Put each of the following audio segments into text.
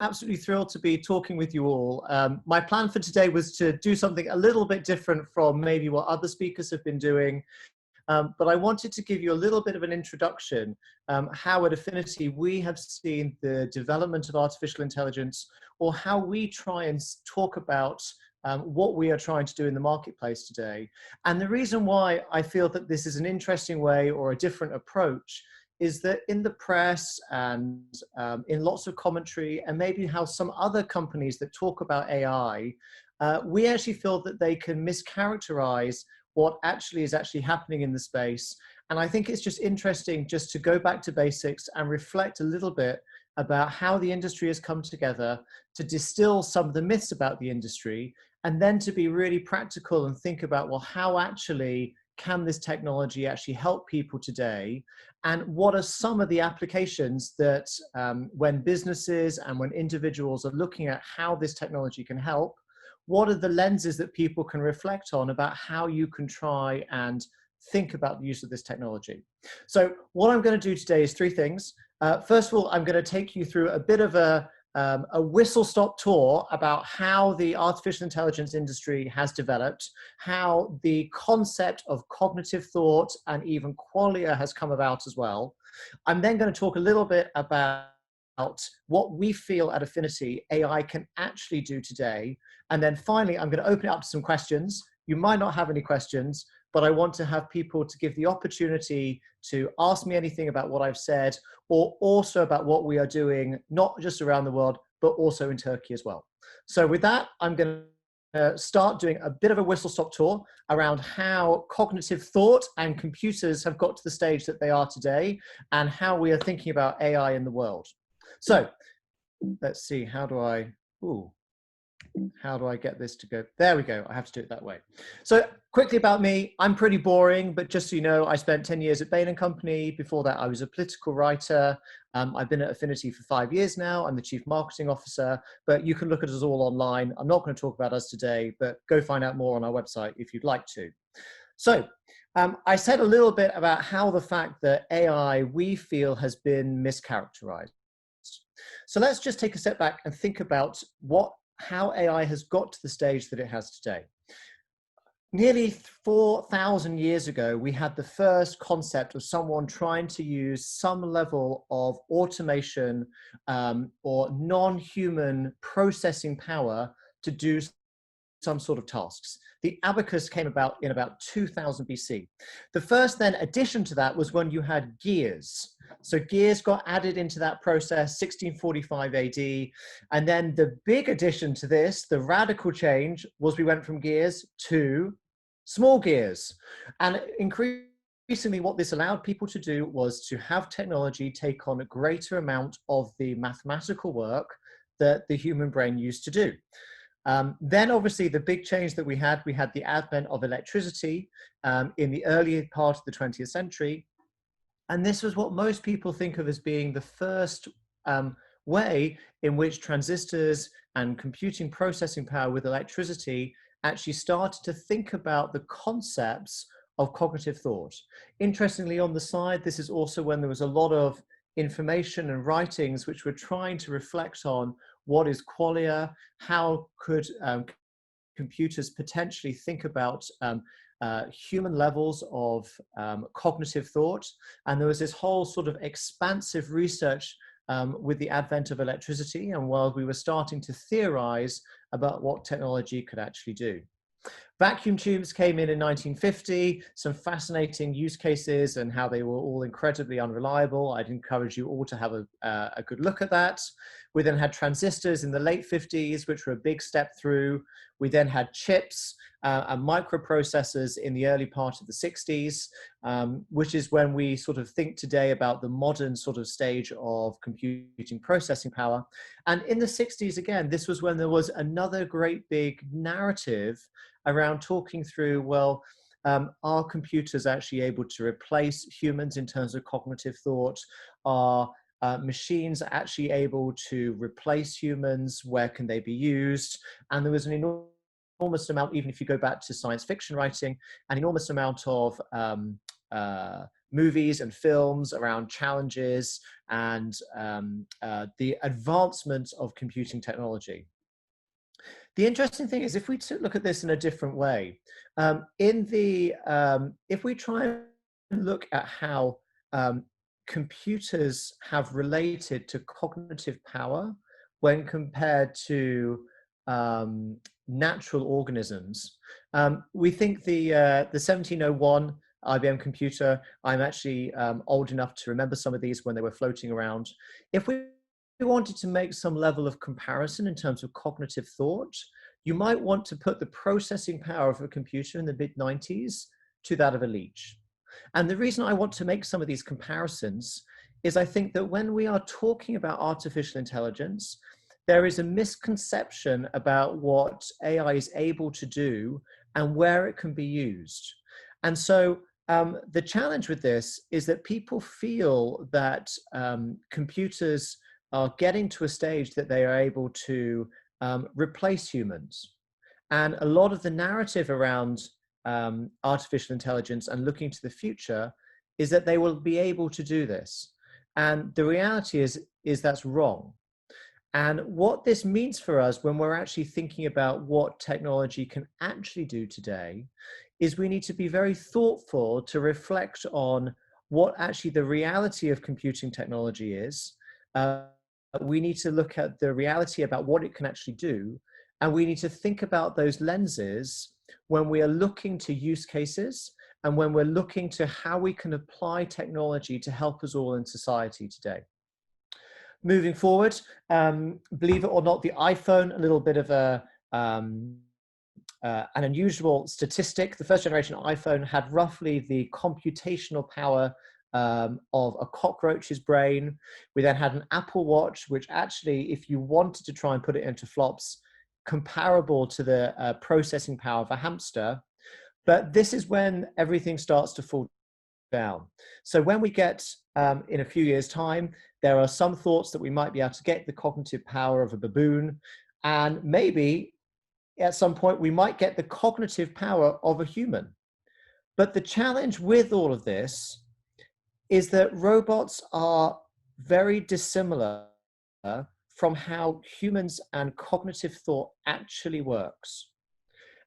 absolutely thrilled to be talking with you all. My plan for today was to do something a little bit different from maybe what other speakers have been doing. But I wanted to give you a little bit of an introduction, how at Afiniti we have seen the development of artificial intelligence, or how we try and talk about what we are trying to do in the marketplace today. And the reason why I feel that this is an interesting way or a different approach is that in the press and in lots of commentary, and maybe how some other companies that talk about AI, we actually feel that they can mischaracterize what actually is happening in the space. And I think it's just interesting just to go back to basics and reflect a little bit about how the industry has come together, to distill some of the myths about the industry, and then to be really practical and think about, well, how actually can this technology actually help people today? And what are some of the applications that when businesses and when individuals are looking at how this technology can help, what are the lenses that people can reflect on about how you can try and think about the use of this technology? So what I'm going to do today is three things. First of all, I'm going to take you through a bit of a whistle-stop tour about how the artificial intelligence industry has developed, how the concept of cognitive thought and even qualia has come about as well. I'm then going to talk a little bit about what we feel at Afiniti AI can actually do today. And then finally, I'm going to open it up to some questions. You might not have any questions, but I want to have people to give the opportunity to ask me anything about what I've said, or also about what we are doing, not just around the world, but also in Turkey as well. So with that, I'm going to start doing a bit of a whistle-stop tour around how cognitive thought and computers have got to the stage that they are today, and how we are thinking about AI in the world. So let's see, how do I get this to go? There we go. I have to do it that way. So quickly about me, I'm pretty boring, but just so you know, I spent 10 years at Bain & Company. Before that, I was a political writer. I've been at Afiniti for 5 years now. I'm the Chief Marketing Officer, but you can look at us all online. I'm not going to talk about us today, but go find out more on our website if you'd like to. So I said a little bit about how the fact that AI, we feel, has been mischaracterized. So let's just take a step back and think about how AI has got to the stage that it has today. Nearly 4,000 years ago, we had the first concept of someone trying to use some level of automation or non-human processing power to do some sort of tasks. The abacus came about in about 2000 BC. The first then addition to that was when you had gears. So gears got added into that process, 1645 AD. And then the big addition to this, the radical change, was we went from gears to small gears. And increasingly what this allowed people to do was to have technology take on a greater amount of the mathematical work that the human brain used to do. Then obviously the big change that we had the advent of electricity in the early part of the 20th century. And this was what most people think of as being the first way in which transistors and computing processing power with electricity actually started to think about the concepts of cognitive thought. Interestingly, on the side, this is also when there was a lot of information and writings which were trying to reflect on what is qualia, how could computers potentially think about human levels of cognitive thought. And there was this whole sort of expansive research with the advent of electricity, and while we were starting to theorize about what technology could actually do. Vacuum tubes came in 1950, some fascinating use cases and how they were all incredibly unreliable. I'd encourage you all to have a good look at that. We then had transistors in the late 50s, which were a big step through. We then had chips and microprocessors in the early part of the 60s, which is when we sort of think today about the modern sort of stage of computing processing power. And in the 60s, again, this was when there was another great big narrative around talking through, well, are computers actually able to replace humans in terms of cognitive thought? Are machines actually able to replace humans? Where can they be used? And there was an enormous amount, even if you go back to science fiction writing, an enormous amount of movies and films around challenges and the advancement of computing technology. The interesting thing is, if we look at this in a different way, if we try and look at how computers have related to cognitive power when compared to natural organisms, we think the 1701 IBM computer, I'm actually old enough to remember some of these when they were floating around. If we wanted to make some level of comparison in terms of cognitive thought, you might want to put the processing power of a computer in the mid-90s to that of a leech. And the reason I want to make some of these comparisons is I think that when we are talking about artificial intelligence, there is a misconception about what AI is able to do and where it can be used. And so the challenge with this is that people feel that computers are getting to a stage that they are able to replace humans. And a lot of the narrative around artificial intelligence and looking to the future is that they will be able to do this. And the reality is that's wrong. And what this means for us when we're actually thinking about what technology can actually do today is we need to be very thoughtful to reflect on what actually the reality of computing technology is. We need to look at the reality about what it can actually do. And we need to think about those lenses when we are looking to use cases and when we're looking to how we can apply technology to help us all in society today. Moving forward, believe it or not, the iPhone, a little bit of an unusual statistic. The first generation iPhone had roughly the computational power of a cockroach's brain. We then had an Apple Watch, which actually, if you wanted to try and put it into flops, comparable to the processing power of a hamster. But this is when everything starts to fall down. So when we get in a few years' time, there are some thoughts that we might be able to get the cognitive power of a baboon, and maybe at some point we might get the cognitive power of a human. But the challenge with all of this is that robots are very dissimilar from how humans and cognitive thought actually works.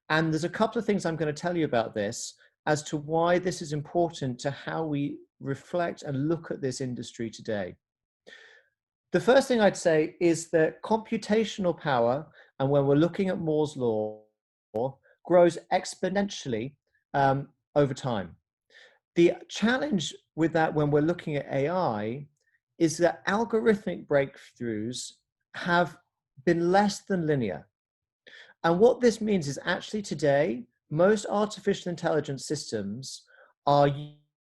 And there's a couple of things I'm going to tell you about this as to why this is important to how we reflect and look at this industry today. The first thing I'd say is that computational power, and when we're looking at Moore's law, grows exponentially over time. The challenge with that when we're looking at AI is that algorithmic breakthroughs have been less than linear. And what this means is actually today, most artificial intelligence systems are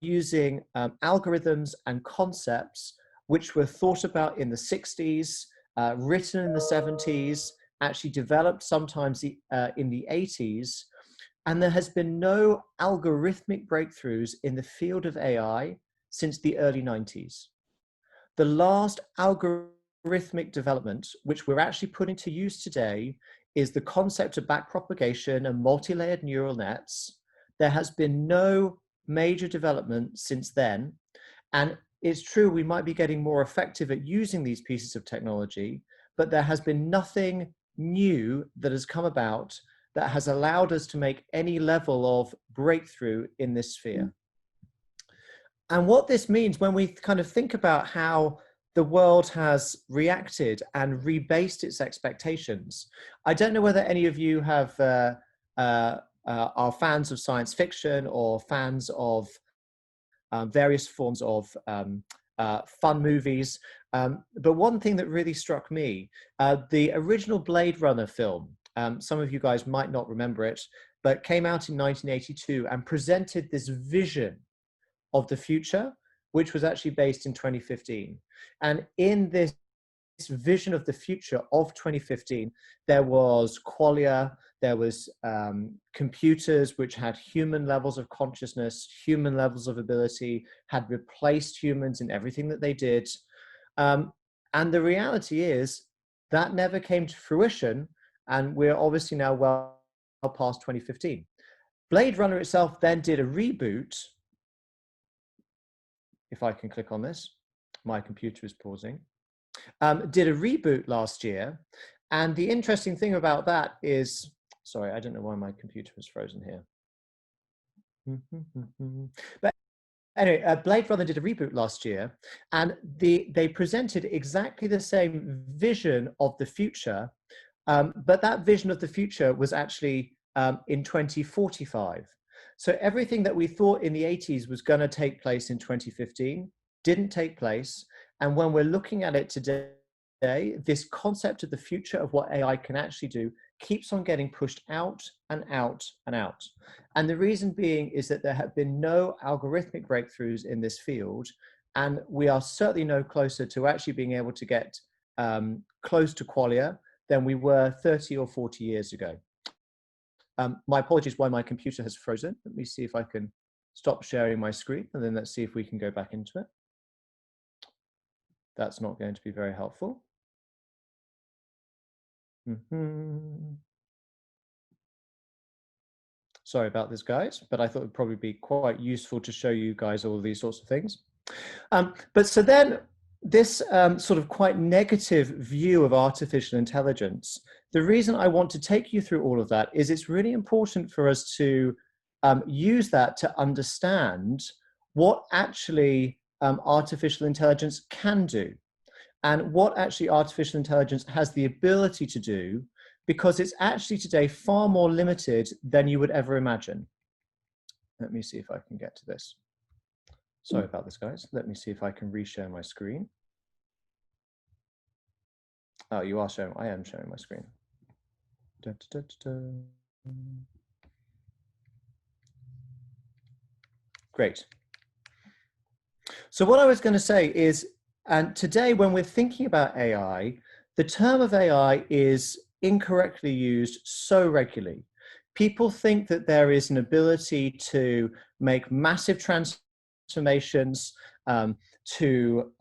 using algorithms and concepts which were thought about in the 60s, written in the 70s, actually developed sometimes in the 80s. And there has been no algorithmic breakthroughs in the field of AI since the early 90s. The last algorithmic development, which we're actually putting to use today, is the concept of backpropagation and multi-layered neural nets. There has been no major development since then. And it's true, we might be getting more effective at using these pieces of technology, but there has been nothing new that has come about that has allowed us to make any level of breakthrough in this sphere. And what this means when we kind of think about how the world has reacted and rebased its expectations. I don't know whether any of you have are fans of science fiction or fans of various forms of fun movies. But one thing that really struck me, the original Blade Runner film, some of you guys might not remember it, but came out in 1982 and presented this vision of the future, which was actually based in 2015. And in this vision of the future of 2015, there was qualia, there was computers which had human levels of consciousness, human levels of ability, had replaced humans in everything that they did. And the reality is that never came to fruition, and we're obviously now well past 2015. Blade Runner itself then did a reboot if I can click on this, my computer is pausing, did a reboot last year. And the interesting thing about that is, sorry, I don't know why my computer was frozen here. But anyway, Blade Runner did a reboot last year, and they presented exactly the same vision of the future, but that vision of the future was actually in 2045. So everything that we thought in the 80s was going to take place in 2015 didn't take place. And when we're looking at it today, this concept of the future of what AI can actually do keeps on getting pushed out and out and out. And the reason being is that there have been no algorithmic breakthroughs in this field, and we are certainly no closer to actually being able to get close to qualia than we were 30 or 40 years ago. My apologies why my computer has frozen. Let me see if I can stop sharing my screen, and then let's see if we can go back into it. That's not going to be very helpful. Sorry about this, guys, but I thought it would probably be quite useful to show you guys all of these sorts of things. But so then this sort of quite negative view of artificial intelligence, the reason I want to take you through all of that is it's really important for us to use that to understand what actually artificial intelligence can do, and what actually artificial intelligence has the ability to do, because it's actually today far more limited than you would ever imagine. Let me see if I can get to this. Sorry about this, guys. Let me see if I can reshare my screen. Oh, you are showing, I am showing my screen. Da, da, da, da. Great. So what I was going to say is, and today when we're thinking about AI, the term of AI is incorrectly used so regularly. People think that there is an ability to make massive transformations, to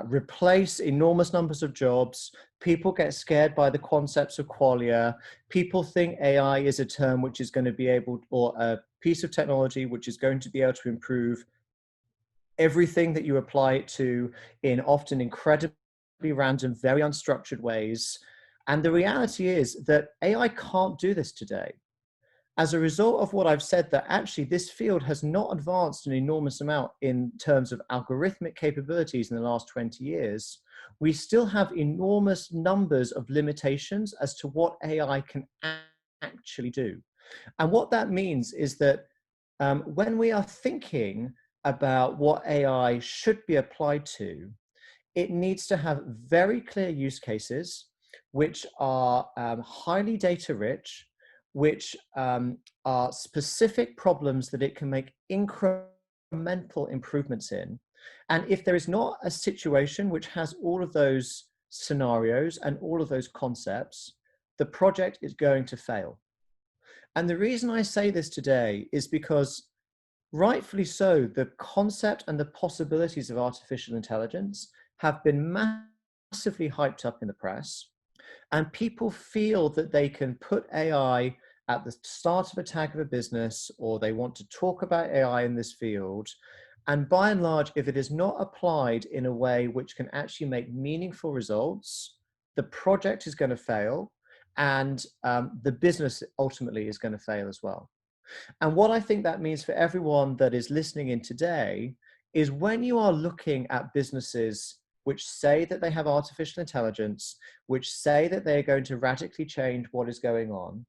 replace enormous numbers of jobs. People get scared by the concepts of qualia. People think AI is a term which is going to be able, or a piece of technology which is going to be able to improve everything that you apply it to in often incredibly random, very unstructured ways. And the reality is that AI can't do this today. As a result of what I've said, that actually this field has not advanced an enormous amount in terms of algorithmic capabilities in the last 20 years, we still have enormous numbers of limitations as to what AI can actually do. And what that means is that when we are thinking about what AI should be applied to, it needs to have very clear use cases, which are highly data rich, which are specific problems that it can make incremental improvements in. And if there is not a situation which has all of those scenarios and all of those concepts, the project is going to fail. And the reason I say this today is because, rightfully so, the concept and the possibilities of artificial intelligence have been massively hyped up in the press, and people feel that they can put AI at the start of a tag of a business, or they want to talk about AI in this field. And by and large, if it is not applied in a way which can actually make meaningful results, the project is going to fail, and the business ultimately is going to fail as well. And what I think that means for everyone that is listening in today is, when you are looking at businesses which say that they have artificial intelligence, which say that they're going to radically change what is going on,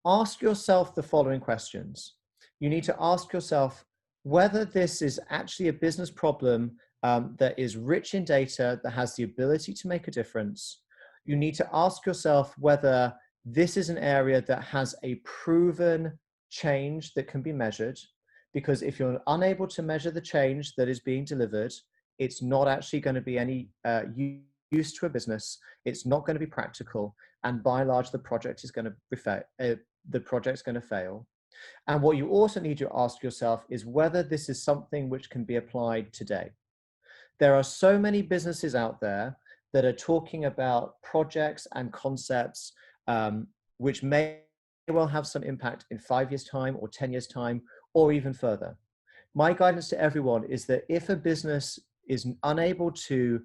ask yourself the following questions. You need to ask yourself whether this is actually a business problem that is rich in data, that has the ability to make a difference. You need to ask yourself whether this is an area that has a proven change that can be measured, because if you're unable to measure the change that is being delivered, it's not actually going to be any use to a business. It's not going to be practical, and by and large, the project is going to fail. And what you also need to ask yourself is whether this is something which can be applied today. There are so many businesses out there that are talking about projects and concepts which may well have some impact in 5 years' time, or 10 years' time, or even further. my guidance to everyone is that if a business is unable to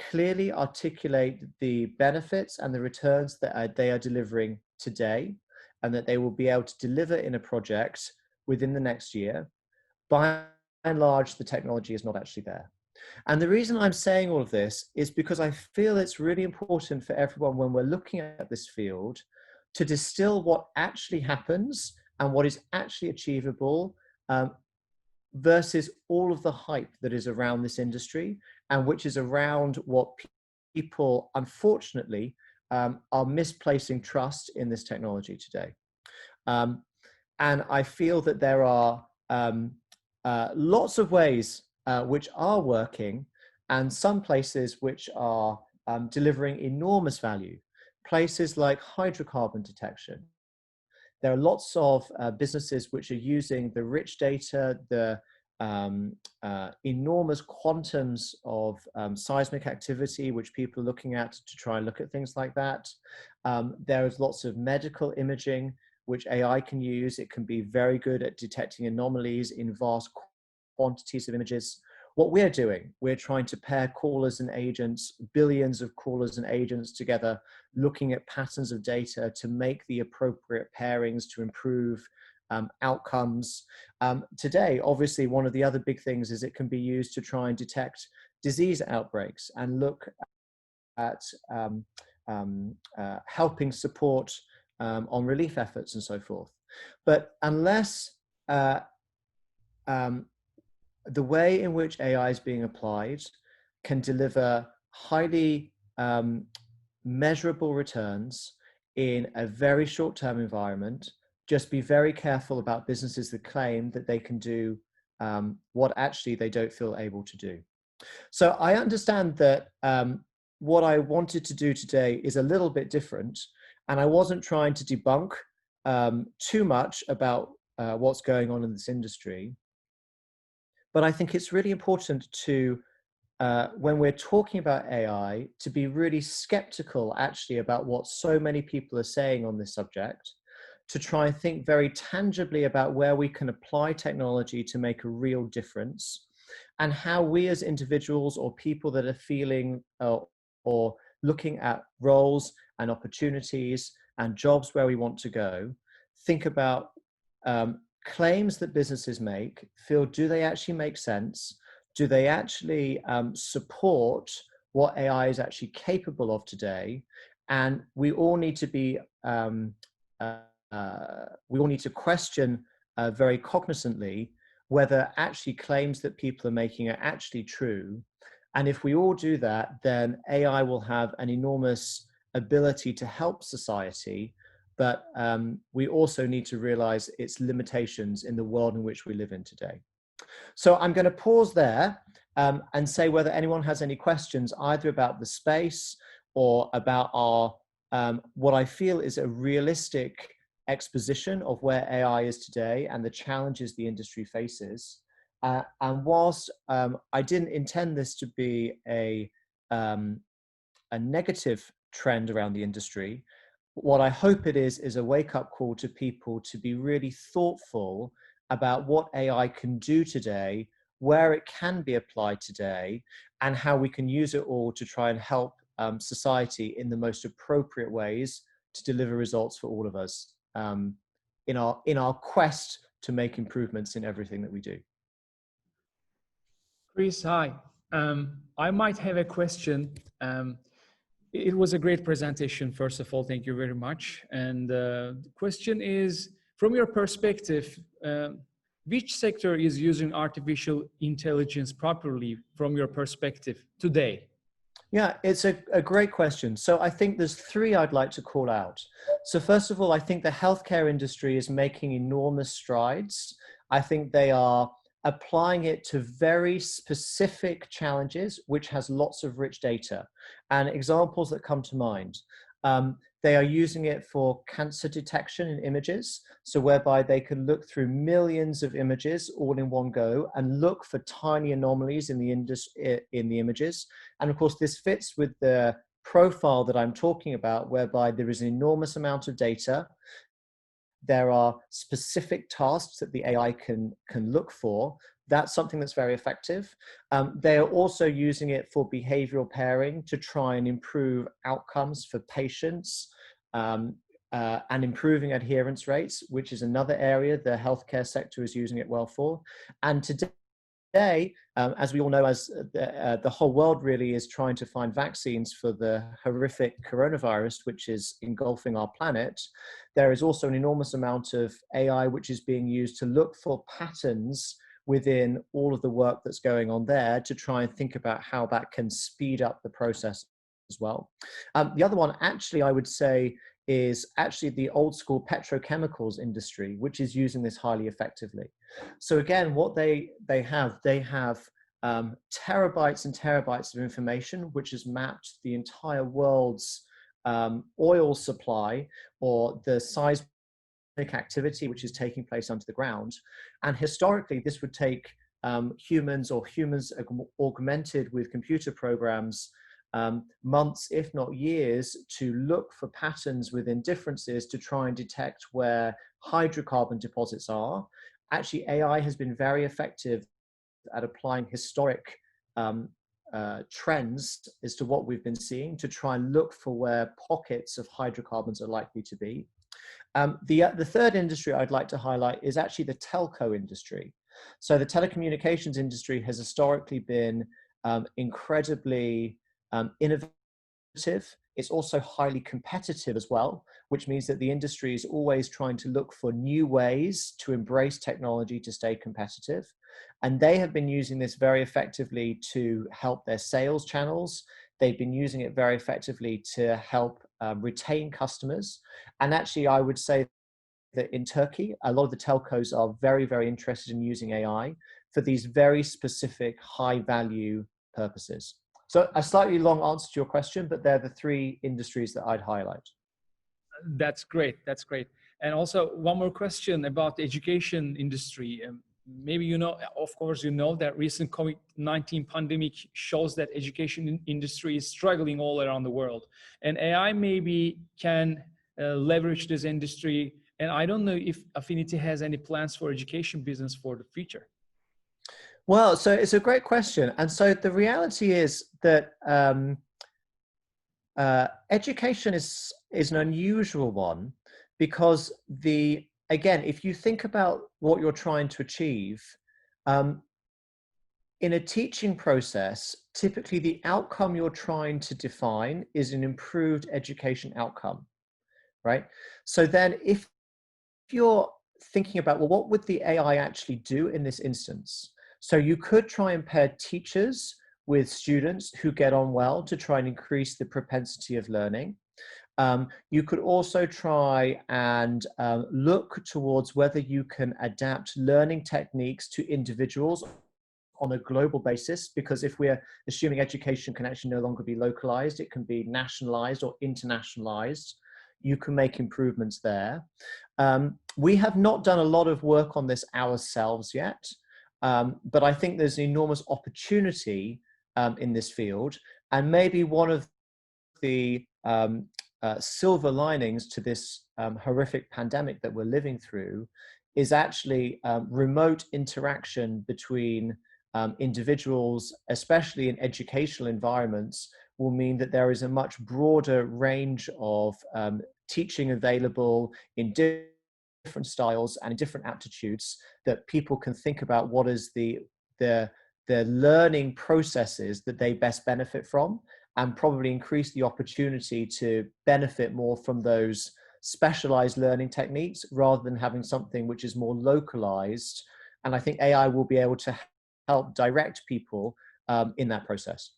clearly articulate the benefits and the returns that they are delivering today, and that they will be able to deliver in a project within the next year, by and large, the technology is not actually there. And the reason I'm saying all of this is because I feel it's really important for everyone when we're looking at this field to distill what actually happens and what is actually achievable, versus all of the hype that is around this industry and which is around what people, unfortunately, are misplacing trust in this technology today. And I feel that there are lots of ways which are working, and some places which are delivering enormous value. Places like hydrocarbon detection. There are lots of businesses which are using the rich data, the enormous quantums of seismic activity which people are looking at to try and look at things like that. There is lots of medical imaging which AI can use. It can be very good at detecting anomalies in vast quantities of images. What we're doing, we're trying to pair callers and agents, billions of callers and agents together, looking at patterns of data to make the appropriate pairings to improve outcomes. Today, obviously, one of the other big things is it can be used to try and detect disease outbreaks and look at helping support on relief efforts and so forth. But unless the way in which AI is being applied can deliver highly measurable returns in a very short-term environment, just be very careful about businesses that claim that they can do what actually they don't feel able to do. So I understand that what I wanted to do today is a little bit different, and I wasn't trying to debunk too much about what's going on in this industry. But I think it's really important to, when we're talking about AI, to be really skeptical actually about what so many people are saying on this subject, to try and think very tangibly about where we can apply technology to make a real difference, and how we as individuals or people that are feeling or looking at roles and opportunities and jobs where we want to go, think about claims that businesses make, feel, do they actually make sense? Do they actually support what AI is actually capable of today? And we all need to be, we all need to question very cognizantly whether actually claims that people are making are actually true. And if we all do that, then AI will have an enormous ability to help society. But we also need to realize its limitations in the world in which we live in today. So I'm going to pause there and say whether anyone has any questions either about the space or about our what I feel is a realistic exposition of where AI is today and the challenges the industry faces. And whilst I didn't intend this to be a negative trend around the industry, what I hope it is a wake-up call to people to be really thoughtful about what AI can do today, where it can be applied today, and how we can use it all to try and help society in the most appropriate ways to deliver results for all of us in our quest to make improvements in everything that we do. Chris, hi. I might have a question. It was a great presentation, first of all, thank you very much. And the question is, from your perspective, which sector is using artificial intelligence properly from your perspective today? Yeah, it's a great question. So I think there's three I'd like to call out. So first of all, I think the healthcare industry is making enormous strides. I think they are applying it to very specific challenges, which has lots of rich data. And examples that come to mind, they are using it for cancer detection in images, so whereby they can look through millions of images all in one go and look for tiny anomalies in the images. And of course, this fits with the profile that I'm talking about, whereby there is an enormous amount of data. There are specific tasks that the AI can look for, that's something that's very effective. They are also using it for behavioral pairing to try and improve outcomes for patients, and improving adherence rates, which is another area the healthcare sector is using it well for. And today, as we all know, as the whole world really is trying to find vaccines for the horrific coronavirus, which is engulfing our planet, there is also an enormous amount of AI which is being used to look for patterns within all of the work that's going on there to try and think about how that can speed up the process as well. The other one, actually, I would say, is actually the old school petrochemicals industry, which is using this highly effectively. So again, what they have terabytes and terabytes of information, which has mapped the entire world's oil supply or the seismic activity which is taking place under the ground. And historically, this would take humans augmented with computer programs months, if not years, to look for patterns within differences to try and detect where hydrocarbon deposits are. Actually, AI has been very effective at applying historic trends as to what we've been seeing to try and look for where pockets of hydrocarbons are likely to be. The third industry I'd like to highlight is actually the telco industry. So the telecommunications industry has historically been incredibly innovative. It's also highly competitive as well, which means that the industry is always trying to look for new ways to embrace technology to stay competitive. And they have been using this very effectively to help their sales channels. They've been using it very effectively to help retain customers. And actually, I would say that in Turkey, a lot of the telcos are very, very interested in using AI for these very specific high value purposes. So a slightly long answer to your question, but they're the three industries that I'd highlight. That's great. That's great. And also one more question about the education industry. Maybe you know, of course, you know that recent COVID-19 pandemic shows that education industry is struggling all around the world. And AI maybe can leverage this industry. And I don't know if Afiniti has any plans for education business for the future. Well, so it's a great question. And so the reality is that education is an unusual one because again, if you think about what you're trying to achieve, in a teaching process, typically the outcome you're trying to define is an improved education outcome, right? So then if you're thinking about, well, what would the AI actually do in this instance? So you could try and pair teachers with students who get on well to try and increase the propensity of learning. You could also try and look towards whether you can adapt learning techniques to individuals on a global basis, because if we're assuming education can actually no longer be localized, it can be nationalized or internationalized. You can make improvements there. We have not done a lot of work on this ourselves yet. But I think there's an enormous opportunity in this field. And maybe one of the silver linings to this horrific pandemic that we're living through is actually remote interaction between individuals, especially in educational environments, will mean that there is a much broader range of teaching available in different styles and in different aptitudes, that people can think about what is the learning processes that they best benefit from, and probably increase the opportunity to benefit more from those specialized learning techniques rather than having something which is more localized. And I think AI will be able to help direct people in that process.